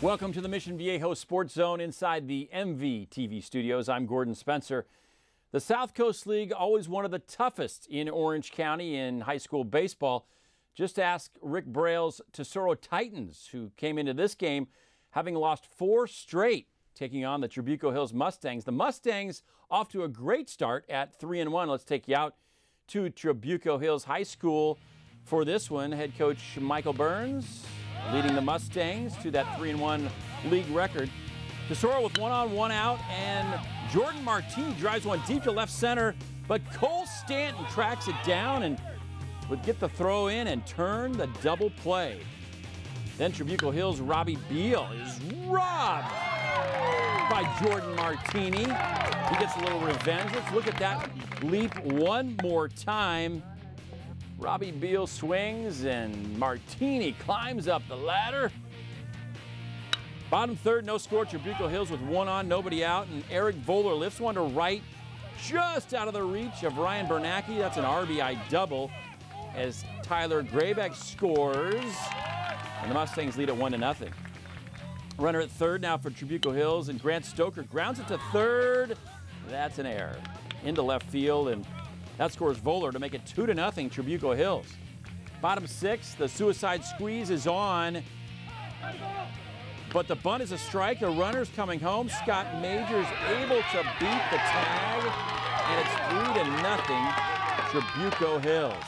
Welcome to the Mission Viejo Sports Zone inside the MVTV studios. I'm Gordon Spencer. The South Coast League, always one of the toughest in Orange County in high school baseball. Just ask Rick Braille's Tesoro Titans, who came into this game having lost 4 straight, taking on the Trabuco Hills Mustangs. The Mustangs off to a great start at 3-1. Let's take you out to Trabuco Hills High School for this one. Head coach Michael Burns leading the Mustangs to that 3-1 league record. Tesoro with 1 on, 1 out, and Jordan Martini drives one deep to left center, but Cole Stanton tracks it down and would get the throw in and turn the double play. Then Trabuco Hills' Robbie Beal is robbed by Jordan Martini. He gets a little revenge. Let's look at that leap one more time. Robbie Beal swings and Martini climbs up the ladder. Bottom third, no score. Trabuco Hills with 1 on, nobody out, and Eric Voller lifts one to right, just out of the reach of Ryan Bernacki. That's an RBI double as Tyler Graybeck scores, and the Mustangs lead at 1-0. Runner at third now for Trabuco Hills, and Grant Stoker grounds it to third. That's an error into left field, and that scores Voller to make it 2-0 Trabuco Hills. Bottom 6, the suicide squeeze is on, but the bunt is a strike. The runner's coming home. Scott Majors able to beat the tag, and it's 3-0 Trabuco Hills.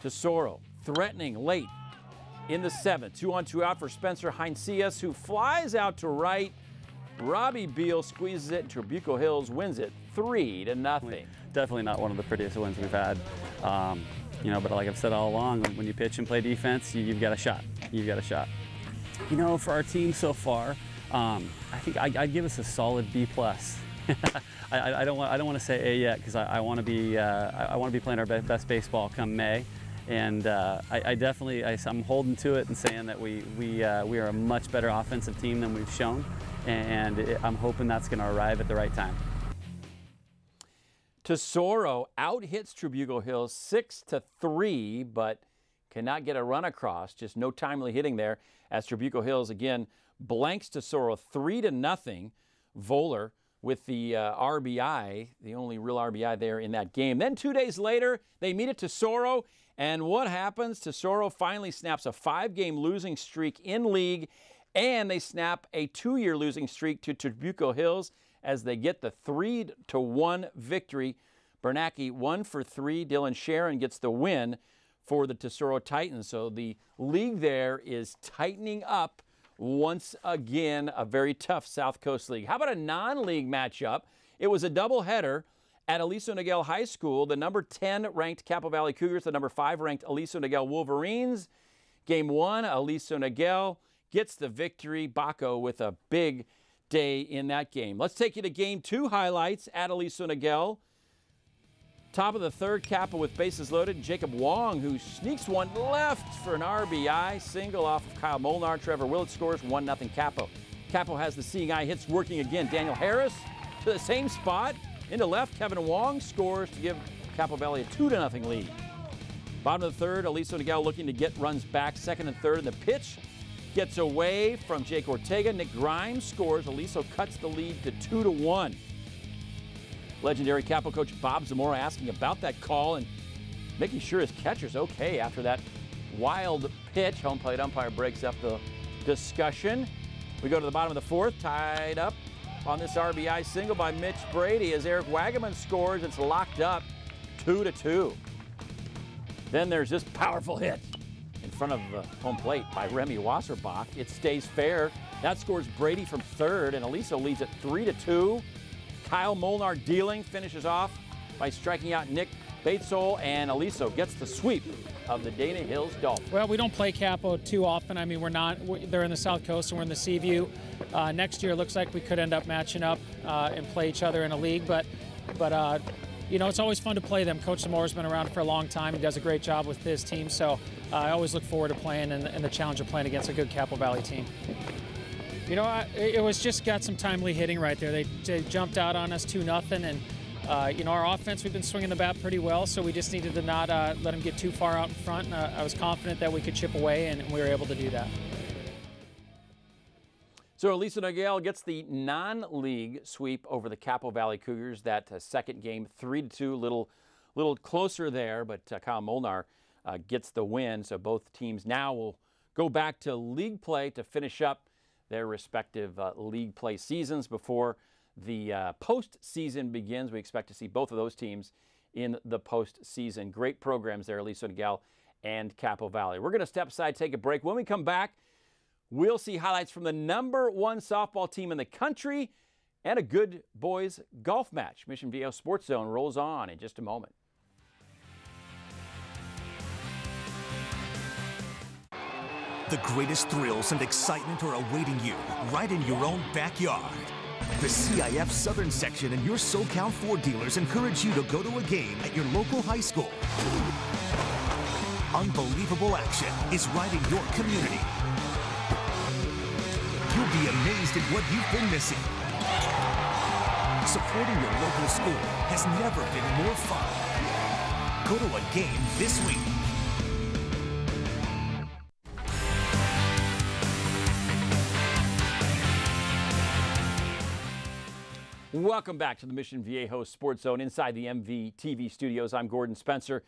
Tesoro threatening late in the 7th. 2 on, 2 out for Spencer Heinsius, who flies out to right. Robbie Beal squeezes it, and Trabuco Hills wins it 3-0. Definitely not one of the prettiest wins we've had. You know, but like I've said all along, when you pitch and play defense, you've got a shot. You've got a shot. You know, for our team so far, I think I'd give us a solid B+. I don't want to say A yet, because I want to be playing our best baseball come May, and I'm holding to it and saying that we are a much better offensive team than we've shown, and I'm hoping that's going to arrive at the right time. Tesoro out-hits Trabuco Hills 6-3, but cannot get a run across. Just no timely hitting there as Trabuco Hills again blanks Tesoro 3-0. Voller with the RBI, the only real RBI there in that game. Then 2 days later, they meet at Tesoro, and what happens? Tesoro finally snaps a 5-game losing streak in league, and they snap a 2-year losing streak to Trabuco Hills as they get the 3-1 victory. Bernacki 1 for 3. Dylan Sharon gets the win for the Tesoro Titans. So the league there is tightening up once again. A very tough South Coast League. How about a non-league matchup? It was a doubleheader at Aliso Niguel High School. The number 10 ranked Capo Valley Cougars, the number 5 ranked Aliso Niguel Wolverines. Game 1, Aliso Niguel gets the victory. Baco with a big day in that game. Let's take you to Game 2 highlights at Aliso Niguel. Top of the third, Capo with bases loaded. Jacob Wong, who sneaks one left for an RBI single off of Kyle Molnar. Trevor Willett scores 1-0 Capo. Capo has the seeing eye hits working again. Daniel Harris to the same spot into left. Kevin Wong scores to give Capo Valley a 2-0 lead. Bottom of the third, Aliso Niguel looking to get runs back. Second and third, and the pitch gets away from Jake Ortega. Nick Grimes scores. Aliso cuts the lead to 2-1. Legendary Capo coach Bob Zamora asking about that call and making sure his catcher's okay after that wild pitch. Home plate umpire breaks up the discussion. We go to the bottom of the 4th, tied up on this RBI single by Mitch Brady as Eric Wagaman scores. It's locked up 2-2. Then there's this powerful hit in front of home plate by Remy Wasserbach. It stays fair. That scores Brady from third, and Aliso leads at 3-2. Kyle Molnar dealing, finishes off by striking out Nick Batesole, and Aliso gets the sweep of the Dana Hills Dolphins. Well, we don't play Capo too often. I mean, they're in the South Coast and we're in the Seaview. Next year, it looks like we could end up matching up and play each other in a league, but you know, it's always fun to play them. Coach Zamora's been around for a long time. He does a great job with his team, so I always look forward to playing and the challenge of playing against a good Capo Valley team. You know, it was just got some timely hitting right there. They jumped out on us 2-0, and you know, our offense, we've been swinging the bat pretty well, so we just needed to not let them get too far out in front. And I was confident that we could chip away, and we were able to do that. So Aliso Niguel gets the non-league sweep over the Capo Valley Cougars. That second game, 3-2, little closer there, but Kyle Molnar gets the win. So both teams now will go back to league play to finish up their respective league play seasons before the postseason begins. We expect to see both of those teams in the postseason. Great programs there, Aliso Niguel and Capo Valley. We're going to step aside, take a break. When we come back, we'll see highlights from the #1 softball team in the country and a good boys golf match. Mission Viejo Sports Zone rolls on in just a moment. The greatest thrills and excitement are awaiting you right in your own backyard. The CIF Southern Section and your SoCal Ford dealers encourage you to go to a game at your local high school. Unbelievable action is right in your community. You'll be amazed at what you've been missing. Supporting your local school has never been more fun. Go to a game this week. Welcome back to the Mission Viejo Sports Zone inside the MVTV studios. I'm Gordon Spencer.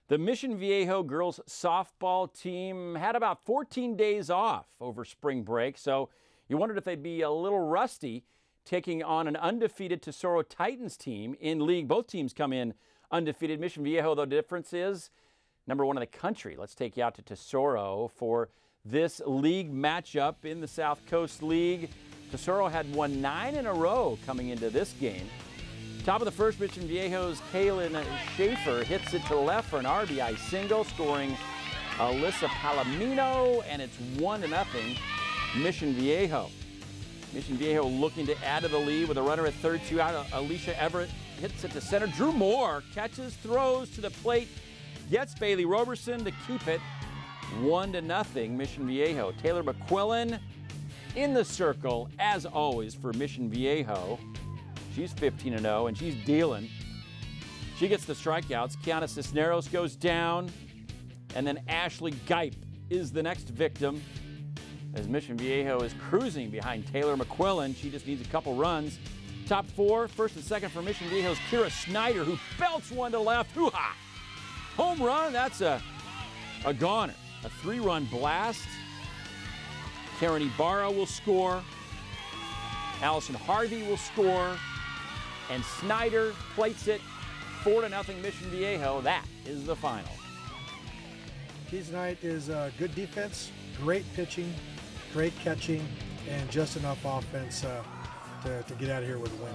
The Mission Viejo girls softball team had about 14 days off over spring break, so you wondered if they'd be a little rusty taking on an undefeated Tesoro Titans team in league. Both teams come in undefeated. Mission Viejo, though, the difference is #1 in the country. Let's take you out to Tesoro for this league matchup in the South Coast League. Tesoro had won 9 in a row coming into this game. Top of the first, Mission Viejo's Kaylin Schaefer hits it to the left for an RBI single, scoring Alyssa Palomino, and it's 1-0 Mission Viejo. Mission Viejo looking to add to the lead with a runner at third, 2 out. Alicia Everett hits it to center. Drew Moore catches, throws to the plate, gets Bailey Roberson to keep it 1-0 Mission Viejo. Taylor McQuillan in the circle, as always, for Mission Viejo. She's 15-0, and she's dealing. She gets the strikeouts. Kiana Cisneros goes down, and then Ashley Geip is the next victim as Mission Viejo is cruising behind Taylor McQuillan. She just needs a couple runs. Top 4, first and second for Mission Viejo's Kira Snyder, who belts one to left. Hoo-ha! Home run, that's a goner. A 3-run blast. Karen Ibarra will score. Allison Harvey will score. And Snyder plates it 4-0 Mission Viejo. That is the final. Key tonight is good defense, great pitching, great catching, and just enough offense to get out of here with a win.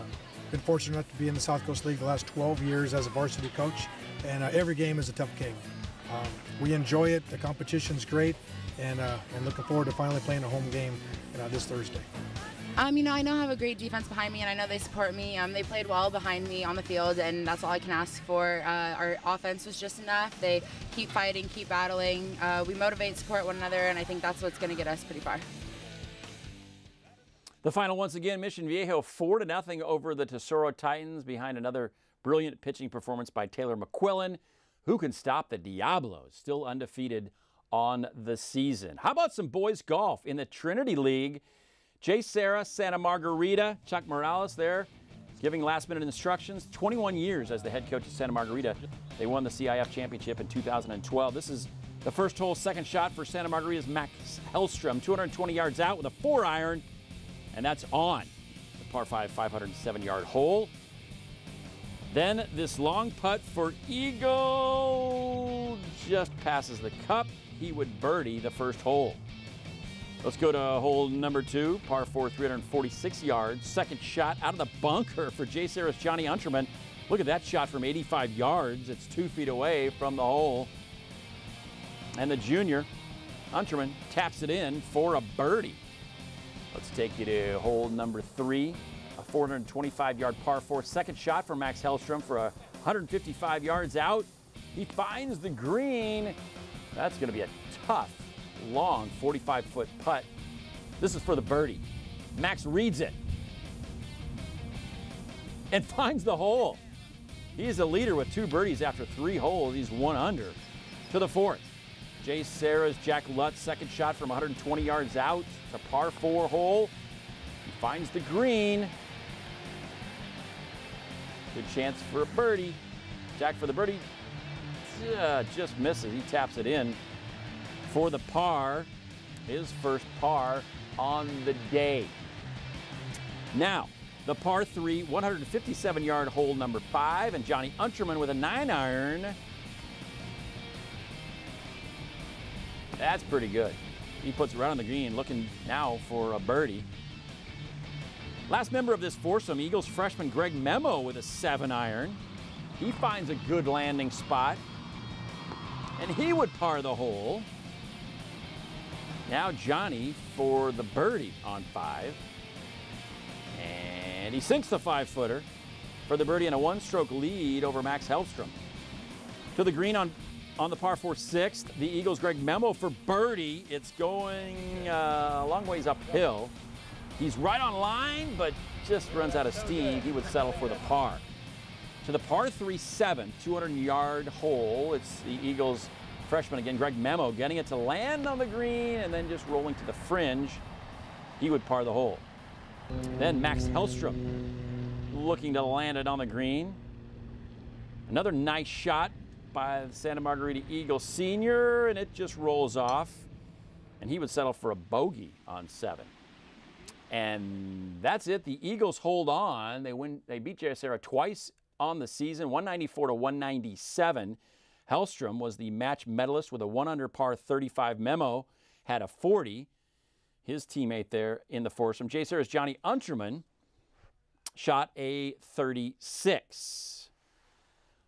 Been fortunate enough to be in the South Coast League the last 12 years as a varsity coach, and every game is a tough game. We enjoy it. The competition's great. And looking forward to finally playing a home game this Thursday. I know I have a great defense behind me, and I know they support me. They played well behind me on the field, and that's all I can ask for. Our offense was just enough. They keep fighting, keep battling. We motivate, support one another, and I think that's what's going to get us pretty far. The final once again, Mission Viejo 4-0 over the Tesoro Titans behind another brilliant pitching performance by Taylor McQuillan. Who can stop the Diablos? Still undefeated on the season. How about some boys golf in the Trinity League? Jay Serra, Santa Margarita, Chuck Morales there giving last-minute instructions. 21 years as the head coach of Santa Margarita. They won the CIF championship in 2012. This is the first hole, second shot for Santa Margarita's Max Hellstrom. 220 yards out with a 4-iron, and that's on the par 5, 507-yard hole. Then this long putt for Eagle just passes the cup. He would birdie the first hole. Let's go to hole number 2, par 4, 346 yards. Second shot out of the bunker for Jay Serra's Johnny Unterman. Look at that shot from 85 yards. It's 2 feet away from the hole. And the junior, Unterman, taps it in for a birdie. Let's take you to hole number 3, a 425-yard par 4. Second shot for Max Hellstrom for 155 yards out. He finds the green. That's going to be a tough, long 45-foot putt. This is for the birdie. Max reads it and finds the hole. He's a leader with 2 birdies after 3 holes. He's 1 under to the 4th. Jay Serra's Jack Lutz, second shot from 120 yards out. It's a par 4 hole. He finds the green. Good chance for a birdie. Jack for the birdie. Just misses. He taps it in for the par. His first par on the day. Now, the par 3, 157-yard hole number 5, and Johnny Unterman with a 9-iron. That's pretty good. He puts it right on the green, looking now for a birdie. Last member of this foursome, Eagles freshman Greg Memo with a 7-iron. He finds a good landing spot, and he would par the hole. Now Johnny for the birdie on 5. And he sinks the 5-footer for the birdie and a 1-stroke lead over Max Hellstrom. To the green on the par 4 6th, the Eagles' Greg Memo for birdie. It's going a long ways uphill. He's right on line, but just runs out of steam. He would settle for the par. To the par 3 7, 200-yard hole, it's the Eagles' freshman again, Greg Memo, getting it to land on the green and then just rolling to the fringe. He would par the hole. Then Max Hellstrom looking to land it on the green. Another nice shot by the Santa Margarita Eagle senior, and it just rolls off. And he would settle for a bogey on 7. And that's it. The Eagles hold on. They beat JSerra twice on the season, 194 to 197. Hellstrom was the match medalist with a 1-under par 35. Memo had a 40. His teammate there in the foursome. JSerra's Johnny Unterman shot a 36.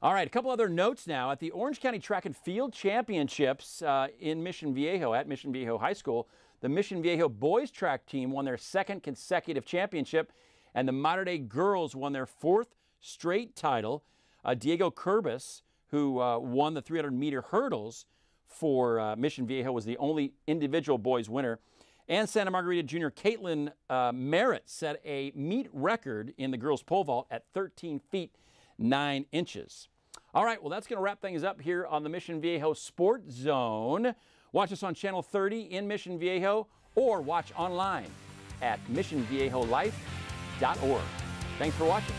All right, a couple other notes now. At the Orange County Track and Field Championships in Mission Viejo, at Mission Viejo High School, the Mission Viejo boys track team won their 2nd consecutive championship, and the Mater Dei girls won their 4th straight title. Diego Curbis, who won the 300-meter hurdles for Mission Viejo, was the only individual boys winner. And Santa Margarita junior Caitlin Merritt set a meet record in the girls pole vault at 13 feet 9 inches. All right, well, that's going to wrap things up here on the Mission Viejo Sports Zone. Watch us on Channel 30 in Mission Viejo, or watch online at missionviejolife.org. Thanks for watching.